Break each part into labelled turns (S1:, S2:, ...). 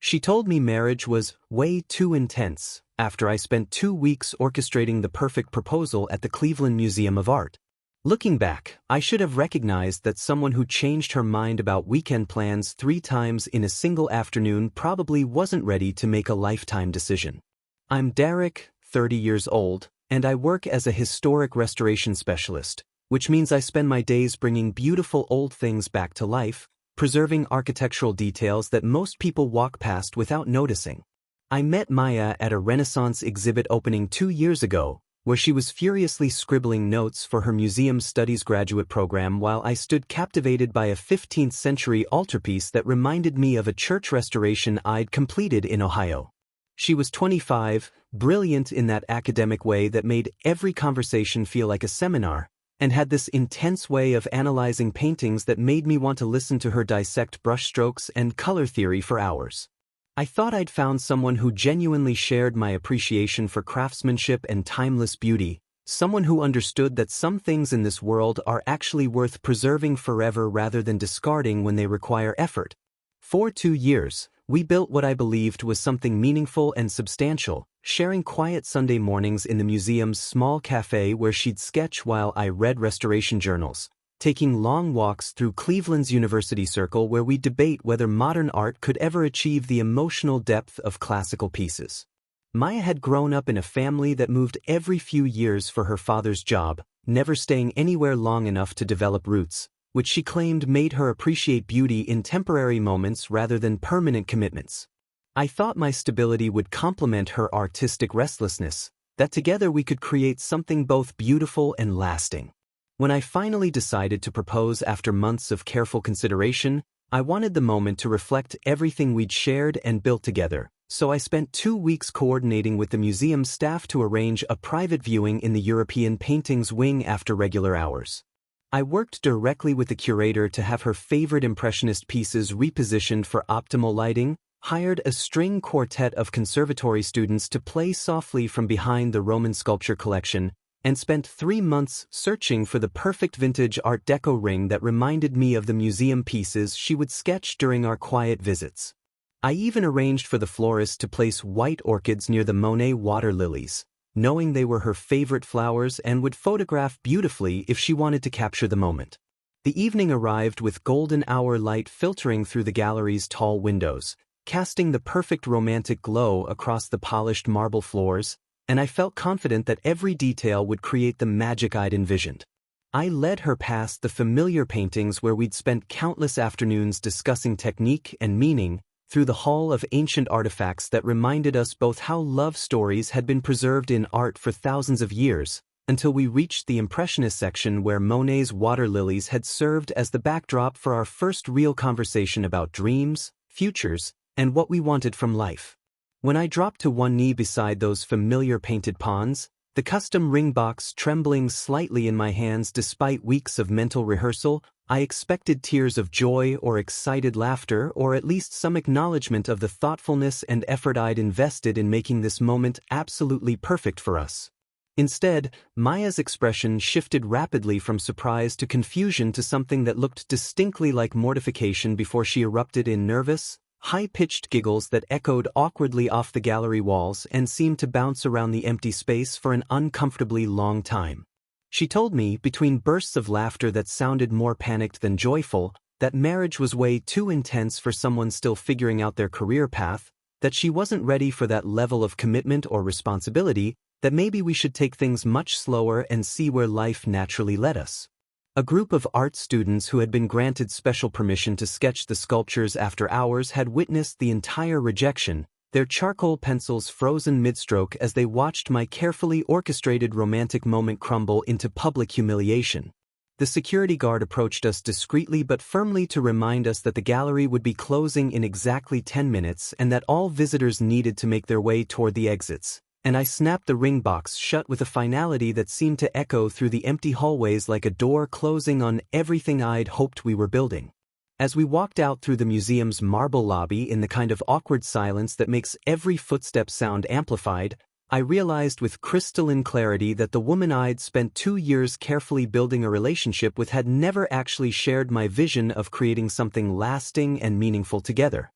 S1: She told me marriage was way too intense after I spent 2 weeks orchestrating the perfect proposal at the Cleveland Museum of Art. Looking back, I should have recognized that someone who changed her mind about weekend plans 3 times in a single afternoon probably wasn't ready to make a lifetime decision. I'm Derek, 30 years old, and I work as a historic restoration specialist, which means I spend my days bringing beautiful old things back to life, preserving architectural details that most people walk past without noticing. I met Maya at a Renaissance exhibit opening 2 years ago, where she was furiously scribbling notes for her museum studies graduate program while I stood captivated by a 15th century altarpiece that reminded me of a church restoration I'd completed in Ohio. She was 25, brilliant in that academic way that made every conversation feel like a seminar, and had this intense way of analyzing paintings that made me want to listen to her dissect brushstrokes and color theory for hours. I thought I'd found someone who genuinely shared my appreciation for craftsmanship and timeless beauty, someone who understood that some things in this world are actually worth preserving forever rather than discarding when they require effort. For 2 years, we built what I believed was something meaningful and substantial, sharing quiet Sunday mornings in the museum's small cafe where she'd sketch while I read restoration journals, taking long walks through Cleveland's University Circle where we debate whether modern art could ever achieve the emotional depth of classical pieces. Maya had grown up in a family that moved every few years for her father's job, never staying anywhere long enough to develop roots, which she claimed made her appreciate beauty in temporary moments rather than permanent commitments. I thought my stability would complement her artistic restlessness, that together we could create something both beautiful and lasting. When I finally decided to propose after months of careful consideration, I wanted the moment to reflect everything we'd shared and built together, so I spent 2 weeks coordinating with the museum staff to arrange a private viewing in the European Paintings wing after regular hours. I worked directly with the curator to have her favorite Impressionist pieces repositioned for optimal lighting, hired a string quartet of conservatory students to play softly from behind the Roman sculpture collection, and spent 3 months searching for the perfect vintage Art Deco ring that reminded me of the museum pieces she would sketch during our quiet visits. I even arranged for the florist to place white orchids near the Monet water lilies, knowing they were her favorite flowers and would photograph beautifully if she wanted to capture the moment. The evening arrived with golden hour light filtering through the gallery's tall windows, casting the perfect romantic glow across the polished marble floors, and I felt confident that every detail would create the magic I'd envisioned. I led her past the familiar paintings where we'd spent countless afternoons discussing technique and meaning, through the hall of ancient artifacts that reminded us both how love stories had been preserved in art for thousands of years, until we reached the Impressionist section where Monet's water lilies had served as the backdrop for our first real conversation about dreams, futures, and what we wanted from life. When I dropped to one knee beside those familiar painted ponds, the custom ring box trembling slightly in my hands despite weeks of mental rehearsal, I expected tears of joy or excited laughter or at least some acknowledgement of the thoughtfulness and effort I'd invested in making this moment absolutely perfect for us. Instead, Maya's expression shifted rapidly from surprise to confusion to something that looked distinctly like mortification before she erupted in nervous, high-pitched giggles that echoed awkwardly off the gallery walls and seemed to bounce around the empty space for an uncomfortably long time. She told me, between bursts of laughter that sounded more panicked than joyful, that marriage was way too intense for someone still figuring out their career path, that she wasn't ready for that level of commitment or responsibility, that maybe we should take things much slower and see where life naturally led us. A group of art students who had been granted special permission to sketch the sculptures after hours had witnessed the entire rejection, their charcoal pencils frozen mid-stroke as they watched my carefully orchestrated romantic moment crumble into public humiliation. The security guard approached us discreetly but firmly to remind us that the gallery would be closing in exactly 10 minutes and that all visitors needed to make their way toward the exits, and I snapped the ring box shut with a finality that seemed to echo through the empty hallways like a door closing on everything I'd hoped we were building. As we walked out through the museum's marble lobby in the kind of awkward silence that makes every footstep sound amplified, I realized with crystalline clarity that the woman I'd spent 2 years carefully building a relationship with had never actually shared my vision of creating something lasting and meaningful together.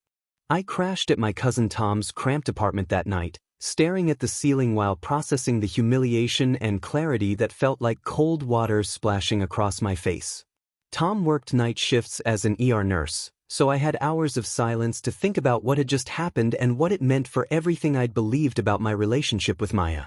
S1: I crashed at my cousin Tom's cramped apartment that night, staring at the ceiling while processing the humiliation and clarity that felt like cold water splashing across my face. Tom worked night shifts as an ER nurse, so I had hours of silence to think about what had just happened and what it meant for everything I'd believed about my relationship with Maya.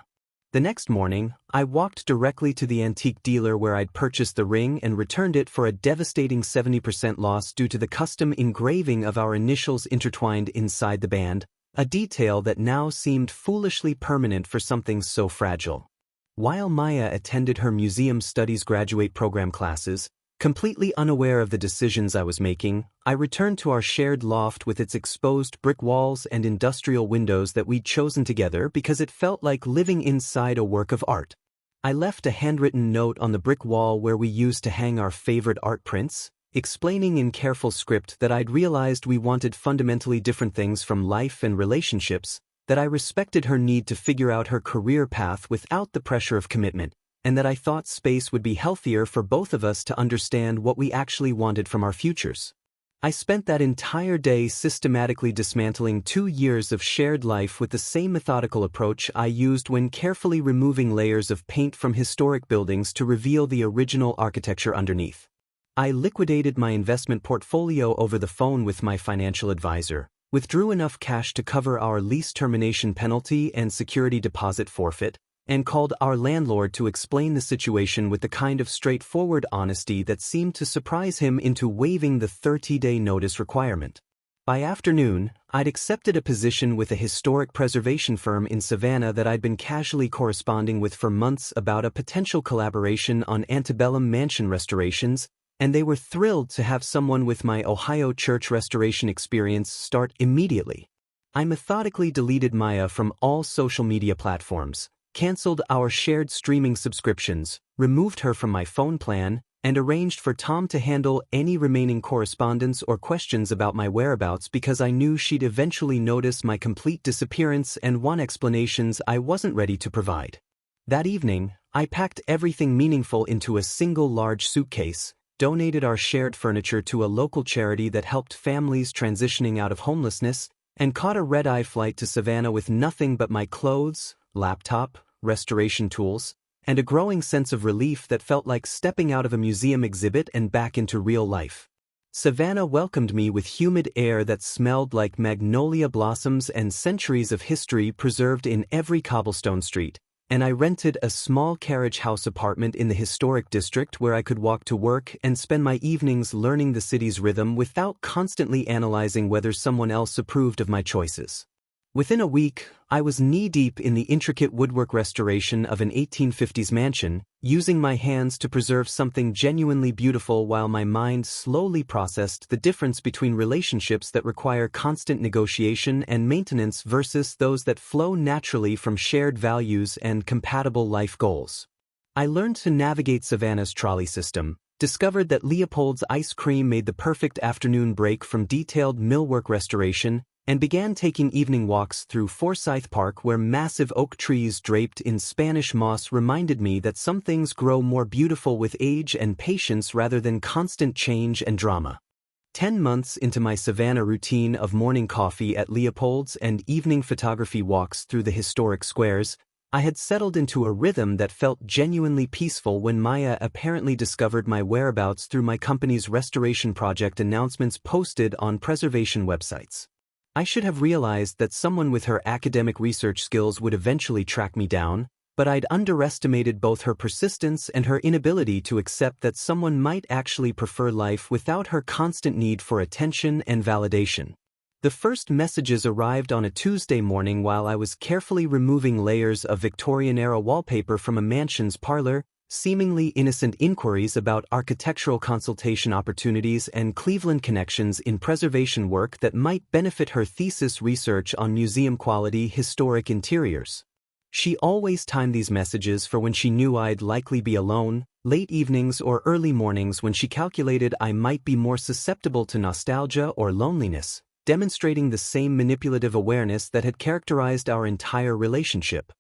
S1: The next morning, I walked directly to the antique dealer where I'd purchased the ring and returned it for a devastating 70% loss due to the custom engraving of our initials intertwined inside the band, a detail that now seemed foolishly permanent for something so fragile. While Maya attended her museum studies graduate program classes, completely unaware of the decisions I was making, I returned to our shared loft with its exposed brick walls and industrial windows that we'd chosen together because it felt like living inside a work of art. I left a handwritten note on the brick wall where we used to hang our favorite art prints, explaining in careful script that I'd realized we wanted fundamentally different things from life and relationships, that I respected her need to figure out her career path without the pressure of commitment, and that I thought space would be healthier for both of us to understand what we actually wanted from our futures. I spent that entire day systematically dismantling 2 years of shared life with the same methodical approach I used when carefully removing layers of paint from historic buildings to reveal the original architecture underneath. I liquidated my investment portfolio over the phone with my financial advisor, withdrew enough cash to cover our lease termination penalty and security deposit forfeit, and called our landlord to explain the situation with the kind of straightforward honesty that seemed to surprise him into waiving the 30-day notice requirement. By afternoon, I'd accepted a position with a historic preservation firm in Savannah that I'd been casually corresponding with for months about a potential collaboration on antebellum mansion restorations, and they were thrilled to have someone with my Ohio church restoration experience start immediately. I methodically deleted Maya from all social media platforms, canceled our shared streaming subscriptions, removed her from my phone plan, and arranged for Tom to handle any remaining correspondence or questions about my whereabouts because I knew she'd eventually notice my complete disappearance and want explanations I wasn't ready to provide. That evening, I packed everything meaningful into a single large suitcase, donated our shared furniture to a local charity that helped families transitioning out of homelessness, and caught a red-eye flight to Savannah with nothing but my clothes, laptop, restoration tools, and a growing sense of relief that felt like stepping out of a museum exhibit and back into real life. Savannah welcomed me with humid air that smelled like magnolia blossoms and centuries of history preserved in every cobblestone street, and I rented a small carriage house apartment in the historic district where I could walk to work and spend my evenings learning the city's rhythm without constantly analyzing whether someone else approved of my choices. Within a week, I was knee-deep in the intricate woodwork restoration of an 1850s mansion, using my hands to preserve something genuinely beautiful while my mind slowly processed the difference between relationships that require constant negotiation and maintenance versus those that flow naturally from shared values and compatible life goals. I learned to navigate Savannah's trolley system, discovered that Leopold's ice cream made the perfect afternoon break from detailed millwork restoration, and began taking evening walks through Forsyth Park where massive oak trees draped in Spanish moss reminded me that some things grow more beautiful with age and patience rather than constant change and drama. 10 months into my Savannah routine of morning coffee at Leopold's and evening photography walks through the historic squares, I had settled into a rhythm that felt genuinely peaceful when Maya apparently discovered my whereabouts through my company's restoration project announcements posted on preservation websites. I should have realized that someone with her academic research skills would eventually track me down, but I'd underestimated both her persistence and her inability to accept that someone might actually prefer life without her constant need for attention and validation. The first messages arrived on a Tuesday morning while I was carefully removing layers of Victorian-era wallpaper from a mansion's parlor, seemingly innocent inquiries about architectural consultation opportunities and Cleveland connections in preservation work that might benefit her thesis research on museum-quality historic interiors. She always timed these messages for when she knew I'd likely be alone, late evenings or early mornings when she calculated I might be more susceptible to nostalgia or loneliness, demonstrating the same manipulative awareness that had characterized our entire relationship.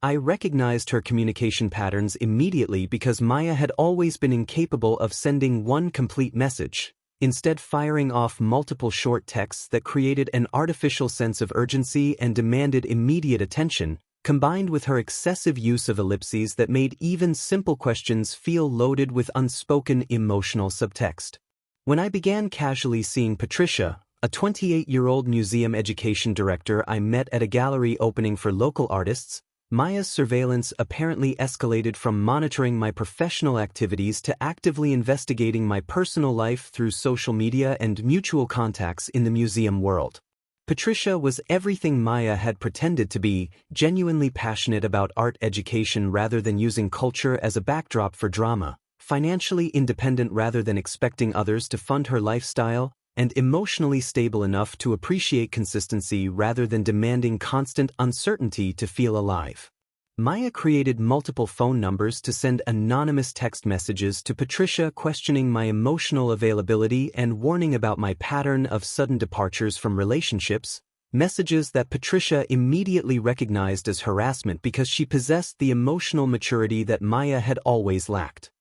S1: I recognized her communication patterns immediately because Maya had always been incapable of sending one complete message. instead firing off multiple short texts that created an artificial sense of urgency and demanded immediate attention, combined with her excessive use of ellipses that made even simple questions feel loaded with unspoken emotional subtext. When I began casually seeing Patricia, a 28-year-old museum education director I met at a gallery opening for local artists, Maya's surveillance apparently escalated from monitoring my professional activities to actively investigating my personal life through social media and mutual contacts in the museum world. Patricia was everything Maya had pretended to be, genuinely passionate about art education rather than using culture as a backdrop for drama, financially independent rather than expecting others to fund her lifestyle, and emotionally stable enough to appreciate consistency rather than demanding constant uncertainty to feel alive. Maya created multiple phone numbers to send anonymous text messages to Patricia questioning my emotional availability and warning about my pattern of sudden departures from relationships, messages that Patricia immediately recognized as harassment because she possessed the emotional maturity that Maya had always lacked.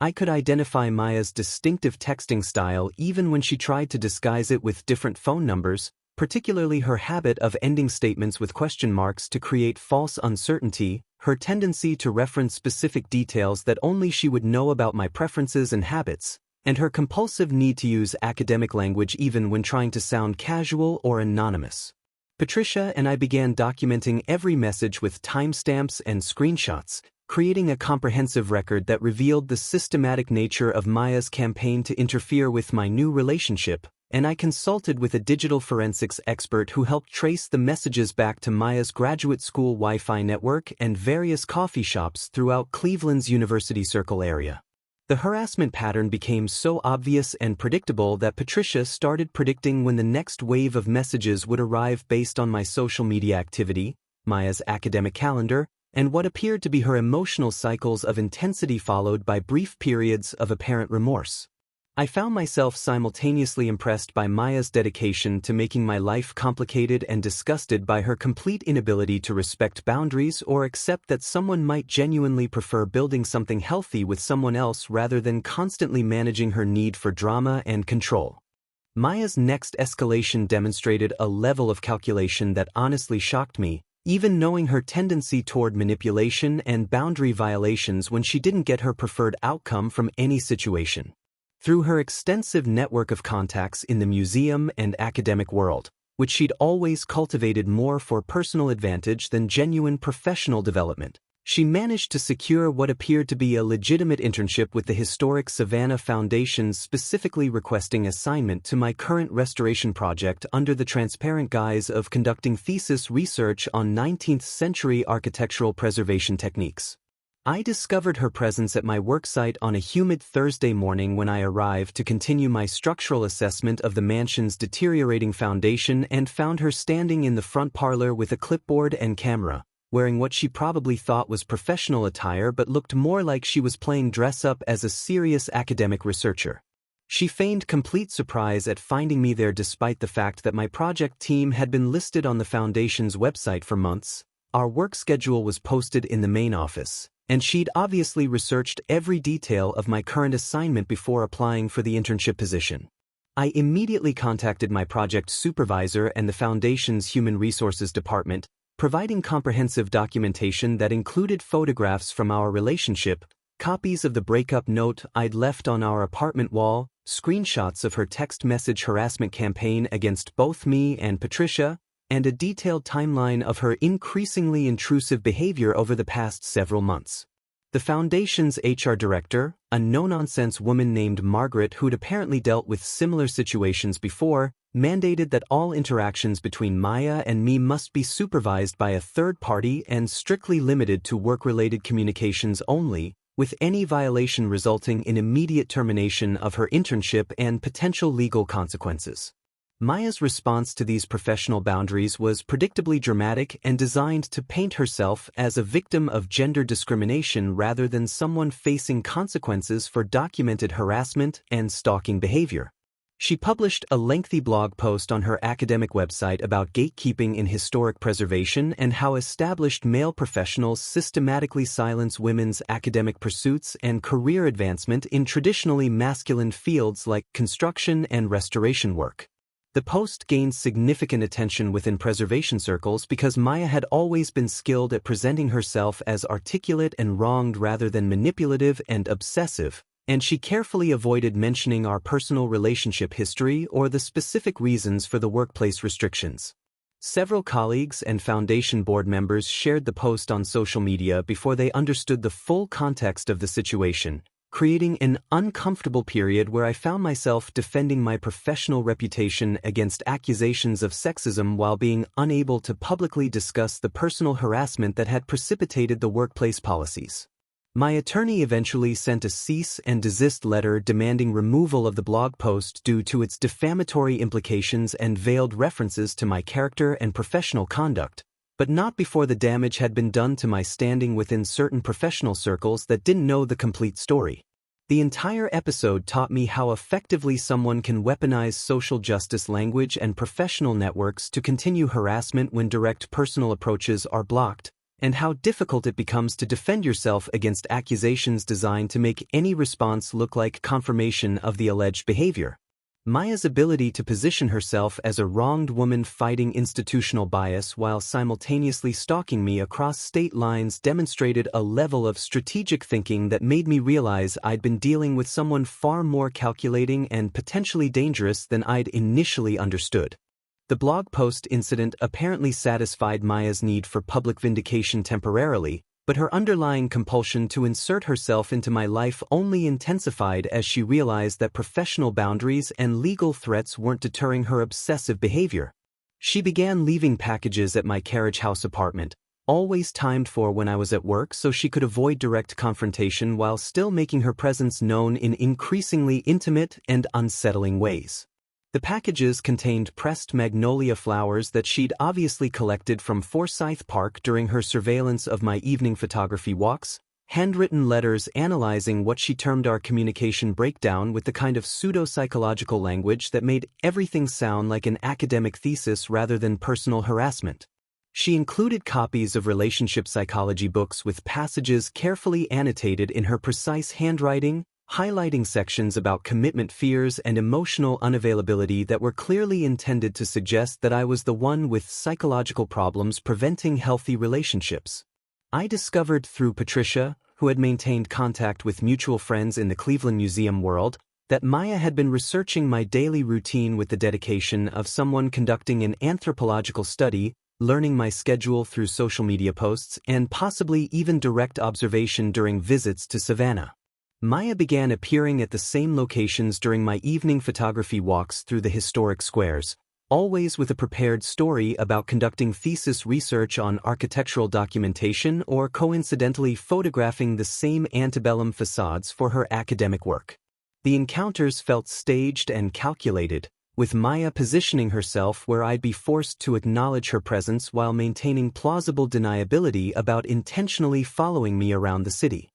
S1: I could identify Maya's distinctive texting style even when she tried to disguise it with different phone numbers, particularly her habit of ending statements with question marks to create false uncertainty, her tendency to reference specific details that only she would know about my preferences and habits, and her compulsive need to use academic language even when trying to sound casual or anonymous. Patricia and I began documenting every message with timestamps and screenshots, creating a comprehensive record that revealed the systematic nature of Maya's campaign to interfere with my new relationship, and I consulted with a digital forensics expert who helped trace the messages back to Maya's graduate school Wi-Fi network and various coffee shops throughout Cleveland's University Circle area. The harassment pattern became so obvious and predictable that Patricia started predicting when the next wave of messages would arrive based on my social media activity, Maya's academic calendar, and what appeared to be her emotional cycles of intensity followed by brief periods of apparent remorse. I found myself simultaneously impressed by Maya's dedication to making my life complicated and disgusted by her complete inability to respect boundaries or accept that someone might genuinely prefer building something healthy with someone else rather than constantly managing her need for drama and control. Maya's next escalation demonstrated a level of calculation that honestly shocked me, even knowing her tendency toward manipulation and boundary violations when she didn't get her preferred outcome from any situation. Through her extensive network of contacts in the museum and academic world, which she'd always cultivated more for personal advantage than genuine professional development, she managed to secure what appeared to be a legitimate internship with the historic Savannah Foundation, specifically requesting assignment to my current restoration project under the transparent guise of conducting thesis research on 19th-century architectural preservation techniques. I discovered her presence at my worksite on a humid Thursday morning when I arrived to continue my structural assessment of the mansion's deteriorating foundation and found her standing in the front parlor with a clipboard and camera, wearing what she probably thought was professional attire but looked more like she was playing dress-up as a serious academic researcher. She feigned complete surprise at finding me there despite the fact that my project team had been listed on the foundation's website for months, our work schedule was posted in the main office, and she'd obviously researched every detail of my current assignment before applying for the internship position. I immediately contacted my project supervisor and the Foundation's Human Resources Department, providing comprehensive documentation that included photographs from our relationship, copies of the breakup note I'd left on our apartment wall, screenshots of her text message harassment campaign against both me and Patricia, and a detailed timeline of her increasingly intrusive behavior over the past several months. The Foundation's HR director, a no-nonsense woman named Margaret who'd apparently dealt with similar situations before, mandated that all interactions between Maya and me must be supervised by a third party and strictly limited to work-related communications only, with any violation resulting in immediate termination of her internship and potential legal consequences. Maya's response to these professional boundaries was predictably dramatic and designed to paint herself as a victim of gender discrimination rather than someone facing consequences for documented harassment and stalking behavior. She published a lengthy blog post on her academic website about gatekeeping in historic preservation and how established male professionals systematically silence women's academic pursuits and career advancement in traditionally masculine fields like construction and restoration work. The post gained significant attention within preservation circles because Maya had always been skilled at presenting herself as articulate and wronged rather than manipulative and obsessive, and she carefully avoided mentioning our personal relationship history or the specific reasons for the workplace restrictions. Several colleagues and foundation board members shared the post on social media before they understood the full context of the situation, creating an uncomfortable period where I found myself defending my professional reputation against accusations of sexism while being unable to publicly discuss the personal harassment that had precipitated the workplace policies. My attorney eventually sent a cease and desist letter demanding removal of the blog post due to its defamatory implications and veiled references to my character and professional conduct, but not before the damage had been done to my standing within certain professional circles that didn't know the complete story. The entire episode taught me how effectively someone can weaponize social justice language and professional networks to continue harassment when direct personal approaches are blocked, and how difficult it becomes to defend yourself against accusations designed to make any response look like confirmation of the alleged behavior. Maya's ability to position herself as a wronged woman fighting institutional bias while simultaneously stalking me across state lines demonstrated a level of strategic thinking that made me realize I'd been dealing with someone far more calculating and potentially dangerous than I'd initially understood. The blog post incident apparently satisfied Maya's need for public vindication temporarily, but her underlying compulsion to insert herself into my life only intensified as she realized that professional boundaries and legal threats weren't deterring her obsessive behavior. She began leaving packages at my carriage house apartment, always timed for when I was at work so she could avoid direct confrontation while still making her presence known in increasingly intimate and unsettling ways. The packages contained pressed magnolia flowers that she'd obviously collected from Forsyth Park during her surveillance of my evening photography walks, handwritten letters analyzing what she termed our communication breakdown with the kind of pseudo-psychological language that made everything sound like an academic thesis rather than personal harassment. She included copies of relationship psychology books with passages carefully annotated in her precise handwriting, highlighting sections about commitment fears and emotional unavailability that were clearly intended to suggest that I was the one with psychological problems preventing healthy relationships. I discovered through Patricia, who had maintained contact with mutual friends in the Cleveland Museum world, that Maya had been researching my daily routine with the dedication of someone conducting an anthropological study, learning my schedule through social media posts, and possibly even direct observation during visits to Savannah. Maya began appearing at the same locations during my evening photography walks through the historic squares, always with a prepared story about conducting thesis research on architectural documentation or coincidentally photographing the same antebellum facades for her academic work. The encounters felt staged and calculated, with Maya positioning herself where I'd be forced to acknowledge her presence while maintaining plausible deniability about intentionally following me around the city.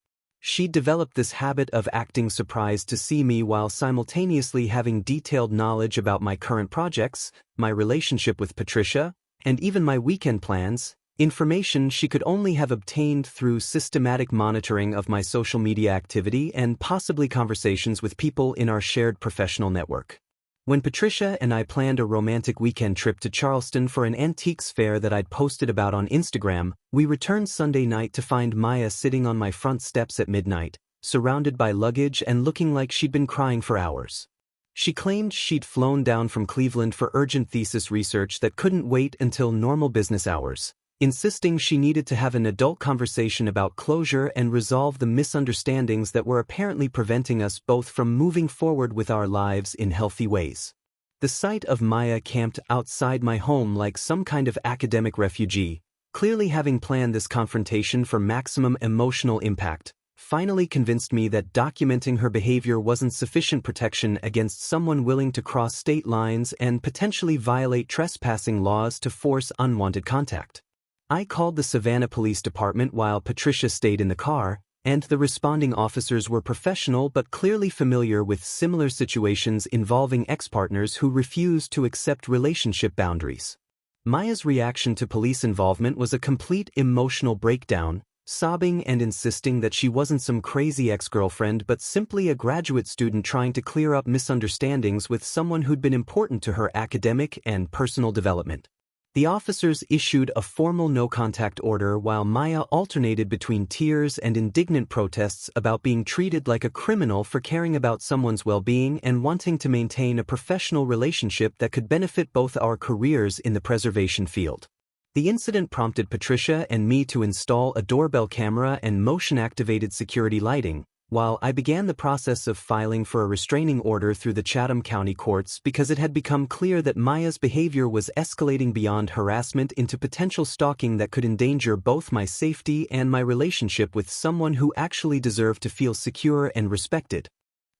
S1: She'd developed this habit of acting surprised to see me while simultaneously having detailed knowledge about my current projects, my relationship with Patricia, and even my weekend plans, information she could only have obtained through systematic monitoring of my social media activity and possibly conversations with people in our shared professional network. When Patricia and I planned a romantic weekend trip to Charleston for an antiques fair that I'd posted about on Instagram, we returned Sunday night to find Maya sitting on my front steps at midnight, surrounded by luggage and looking like she'd been crying for hours. She claimed she'd flown down from Cleveland for urgent thesis research that couldn't wait until normal business hours, insisting she needed to have an adult conversation about closure and resolve the misunderstandings that were apparently preventing us both from moving forward with our lives in healthy ways. The sight of Maya camped outside my home like some kind of academic refugee, clearly having planned this confrontation for maximum emotional impact, finally convinced me that documenting her behavior wasn't sufficient protection against someone willing to cross state lines and potentially violate trespassing laws to force unwanted contact. I called the Savannah Police Department while Patricia stayed in the car, and the responding officers were professional but clearly familiar with similar situations involving ex-partners who refused to accept relationship boundaries. Maya's reaction to police involvement was a complete emotional breakdown, sobbing and insisting that she wasn't some crazy ex-girlfriend but simply a graduate student trying to clear up misunderstandings with someone who'd been important to her academic and personal development. The officers issued a formal no-contact order while Maya alternated between tears and indignant protests about being treated like a criminal for caring about someone's well-being and wanting to maintain a professional relationship that could benefit both our careers in the preservation field. The incident prompted Patricia and me to install a doorbell camera and motion-activated security lighting, while I began the process of filing for a restraining order through the Chatham County courts because it had become clear that Maya's behavior was escalating beyond harassment into potential stalking that could endanger both my safety and my relationship with someone who actually deserved to feel secure and respected.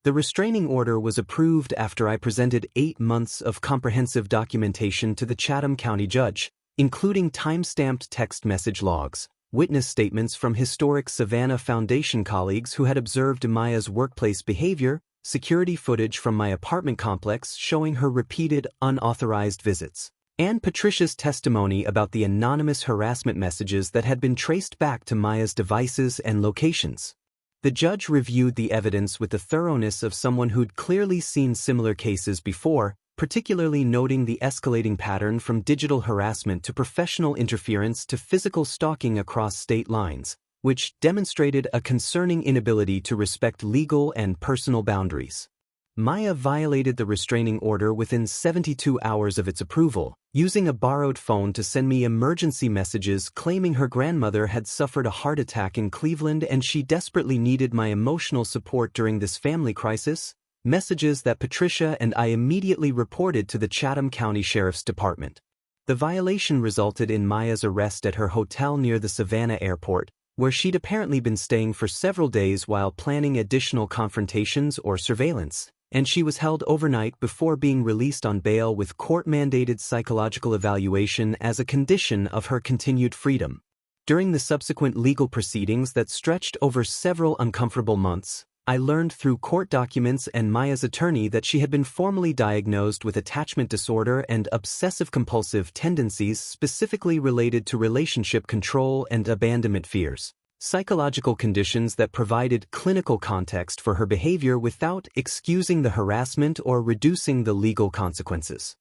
S1: The restraining order was approved after I presented 8 months of comprehensive documentation to the Chatham County judge, including time-stamped text message logs, witness statements from historic Savannah Foundation colleagues who had observed Maya's workplace behavior, security footage from my apartment complex showing her repeated, unauthorized visits, and Patricia's testimony about the anonymous harassment messages that had been traced back to Maya's devices and locations. The judge reviewed the evidence with the thoroughness of someone who'd clearly seen similar cases before, particularly noting the escalating pattern from digital harassment to professional interference to physical stalking across state lines, which demonstrated a concerning inability to respect legal and personal boundaries. Maya violated the restraining order within 72 hours of its approval, using a borrowed phone to send me emergency messages claiming her grandmother had suffered a heart attack in Cleveland and she desperately needed my emotional support during this family crisis. Messages that Patricia and I immediately reported to the Chatham County Sheriff's Department. The violation resulted in Maya's arrest at her hotel near the Savannah airport, where she'd apparently been staying for several days while planning additional confrontations or surveillance, and she was held overnight before being released on bail with court-mandated psychological evaluation as a condition of her continued freedom. During the subsequent legal proceedings that stretched over several uncomfortable months, I learned through court documents and Maya's attorney that she had been formally diagnosed with attachment disorder and obsessive-compulsive tendencies specifically related to relationship control and abandonment fears, psychological conditions that provided clinical context for her behavior without excusing the harassment or reducing the legal consequences.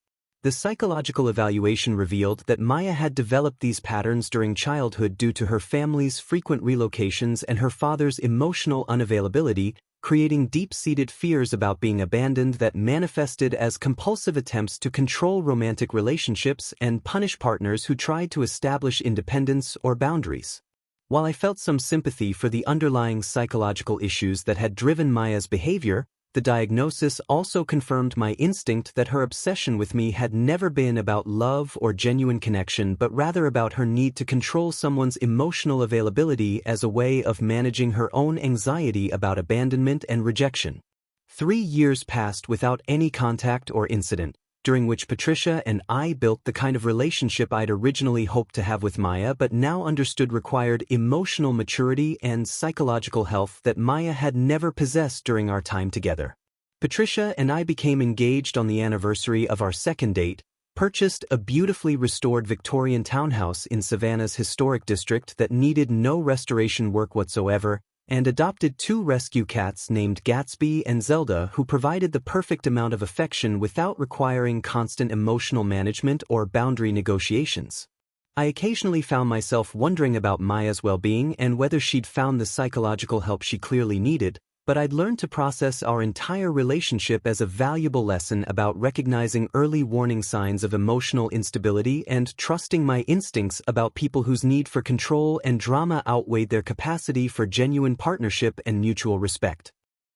S1: The psychological evaluation revealed that Maya had developed these patterns during childhood due to her family's frequent relocations and her father's emotional unavailability, creating deep-seated fears about being abandoned that manifested as compulsive attempts to control romantic relationships and punish partners who tried to establish independence or boundaries. While I felt some sympathy for the underlying psychological issues that had driven Maya's behavior, the diagnosis also confirmed my instinct that her obsession with me had never been about love or genuine connection but rather about her need to control someone's emotional availability as a way of managing her own anxiety about abandonment and rejection. 3 years passed without any contact or incident, during which Patricia and I built the kind of relationship I'd originally hoped to have with Maya but now understood required emotional maturity and psychological health that Maya had never possessed during our time together. Patricia and I became engaged on the anniversary of our second date, purchased a beautifully restored Victorian townhouse in Savannah's historic district that needed no restoration work whatsoever, and adopted 2 rescue cats named Gatsby and Zelda who provided the perfect amount of affection without requiring constant emotional management or boundary negotiations. I occasionally found myself wondering about Maya's well-being and whether she'd found the psychological help she clearly needed, but I'd learned to process our entire relationship as a valuable lesson about recognizing early warning signs of emotional instability and trusting my instincts about people whose need for control and drama outweighed their capacity for genuine partnership and mutual respect.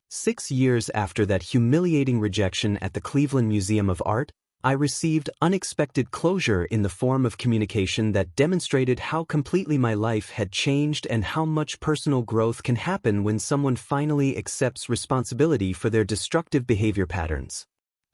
S1: 6 years after that humiliating rejection at the Cleveland Museum of Art, I received unexpected closure in the form of communication that demonstrated how completely my life had changed and how much personal growth can happen when someone finally accepts responsibility for their destructive behavior patterns.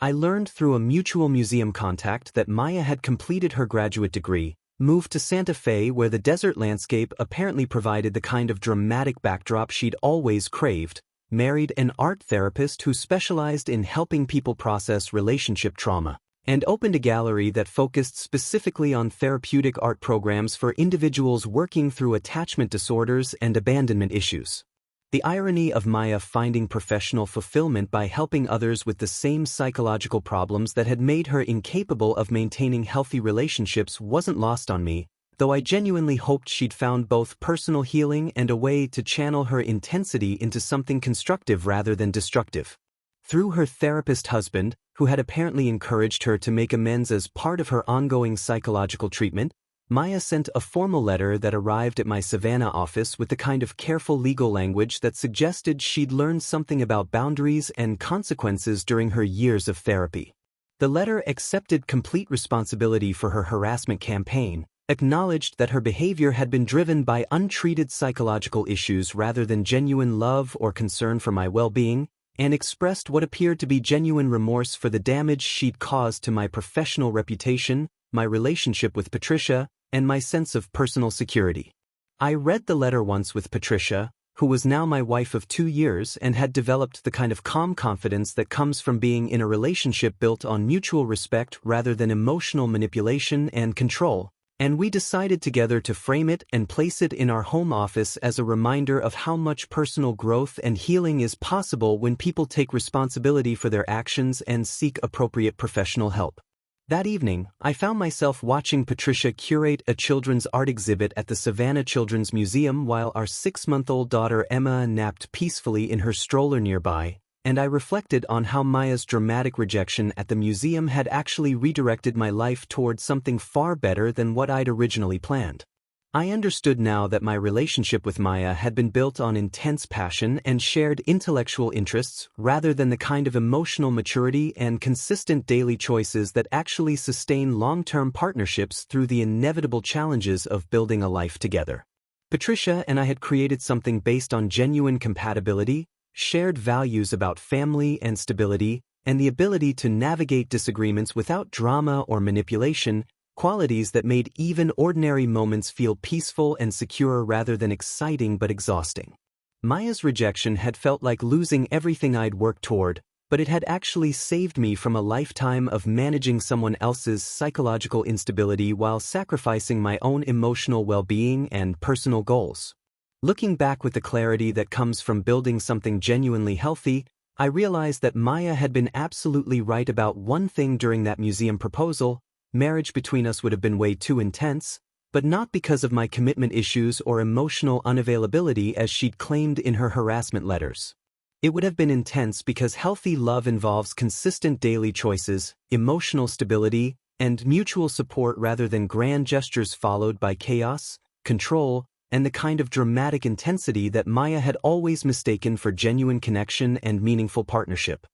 S1: I learned through a mutual museum contact that Maya had completed her graduate degree, moved to Santa Fe where the desert landscape apparently provided the kind of dramatic backdrop she'd always craved, married an art therapist who specialized in helping people process relationship trauma, and opened a gallery that focused specifically on therapeutic art programs for individuals working through attachment disorders and abandonment issues. The irony of Maya finding professional fulfillment by helping others with the same psychological problems that had made her incapable of maintaining healthy relationships wasn't lost on me, though I genuinely hoped she'd found both personal healing and a way to channel her intensity into something constructive rather than destructive. Through her therapist husband, who had apparently encouraged her to make amends as part of her ongoing psychological treatment, Maya sent a formal letter that arrived at my Savannah office with the kind of careful legal language that suggested she'd learned something about boundaries and consequences during her years of therapy. The letter accepted complete responsibility for her harassment campaign, acknowledged that her behavior had been driven by untreated psychological issues rather than genuine love or concern for my well-being, and expressed what appeared to be genuine remorse for the damage she'd caused to my professional reputation, my relationship with Patricia, and my sense of personal security. I read the letter once with Patricia, who was now my wife of 2 years and had developed the kind of calm confidence that comes from being in a relationship built on mutual respect rather than emotional manipulation and control, and we decided together to frame it and place it in our home office as a reminder of how much personal growth and healing is possible when people take responsibility for their actions and seek appropriate professional help. That evening, I found myself watching Patricia curate a children's art exhibit at the Savannah Children's Museum while our 6-month-old daughter Emma napped peacefully in her stroller nearby, and I reflected on how Maya's dramatic rejection at the museum had actually redirected my life towards something far better than what I'd originally planned. I understood now that my relationship with Maya had been built on intense passion and shared intellectual interests rather than the kind of emotional maturity and consistent daily choices that actually sustain long-term partnerships through the inevitable challenges of building a life together. Patricia and I had created something based on genuine compatibility, shared values about family and stability, and the ability to navigate disagreements without drama or manipulation, qualities that made even ordinary moments feel peaceful and secure rather than exciting but exhausting. Maya's rejection had felt like losing everything I'd worked toward, but it had actually saved me from a lifetime of managing someone else's psychological instability while sacrificing my own emotional well-being and personal goals. Looking back with the clarity that comes from building something genuinely healthy, I realized that Maya had been absolutely right about one thing during that museum proposal. Marriage between us would have been way too intense, but not because of my commitment issues or emotional unavailability as she'd claimed in her harassment letters. It would have been intense because healthy love involves consistent daily choices, emotional stability, and mutual support rather than grand gestures followed by chaos, control, and the kind of dramatic intensity that Maya had always mistaken for genuine connection and meaningful partnership.